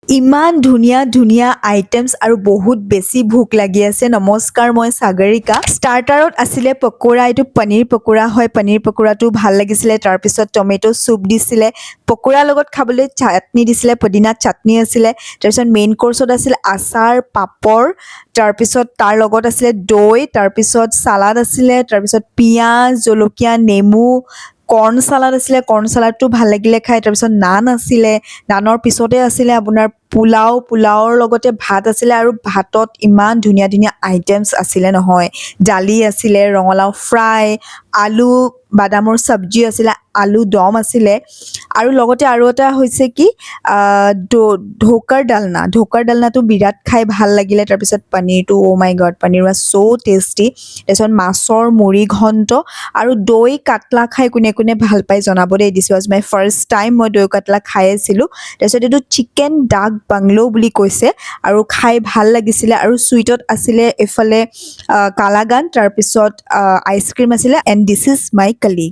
ইমান ধুনীয়া ধুনীয়া আইটেমছ আৰু বহুত বেছি ভোক লাগি আছে। নমস্কাৰ, মই সাগৰিকা। ষ্টাৰ্টাৰত আছিলে পকোৰা, এইটো পনীৰ পকোৰা হয়। পনীৰ পকোৰাটো ভাল লাগিছিলে। তাৰপিছত টমেটো চুপ দিছিলে, পকোৰাৰ লগত খাবলৈ চাটনি দিছিলে, পদিনা চাটনি আছিলে। তাৰপিছত মেইন কোৰ্চত আছিলে আচাৰ, পাপৰ, তাৰপিছত তাৰ লগত আছিলে দৈ, তাৰপিছত চালাড আছিলে, তাৰপিছত পিঁয়াজ, জলকীয়া, নেমু, কৰ্ণ চালাড আছিলে। কৰ্ণ চালাডটো ভাল লাগিলে খাই। তাৰপিছত নান আছিলে, নানৰ পিছতে আছিলে আপোনাৰ পোলাওৰ লগতে ভাত আছিলে, আৰু ভাতত ইমান ধুনীয়া ধুনীয়া আইটেমছ আছিলে নহয়। দালি আছিলে, ৰঙালাও ফ্ৰাই, আলু বাদামৰ চব্জি আছিলে, আলু দম আছিলে, আৰু লগতে আৰু এটা হৈছে কি ঢোকাৰ ডালনাটো বিৰাট খাই ভাল লাগিলে। তাৰপিছত পনীৰটো, oh' my god, paneer was so' tasty. তাৰপিছত মাছৰ মুড়ি ঘণ্ট আৰু দৈ কাটলা খাই কোনে কোনে ভাল পাই জনাব দেই। দিছ ৱাজ মাই ফাৰ্ষ্ট টাইম মই দৈ কাটলা খাই আছিলোঁ। তাৰপিছত এইটো চিকেন ডাক বাংলো বুলি কৈছে, আৰু খাই ভাল লাগিছিলে। আৰু চুইটত আছিলে এইফালে কালাগান, তাৰপিছত আইচক্ৰীম আছিলে, and this is my colleague.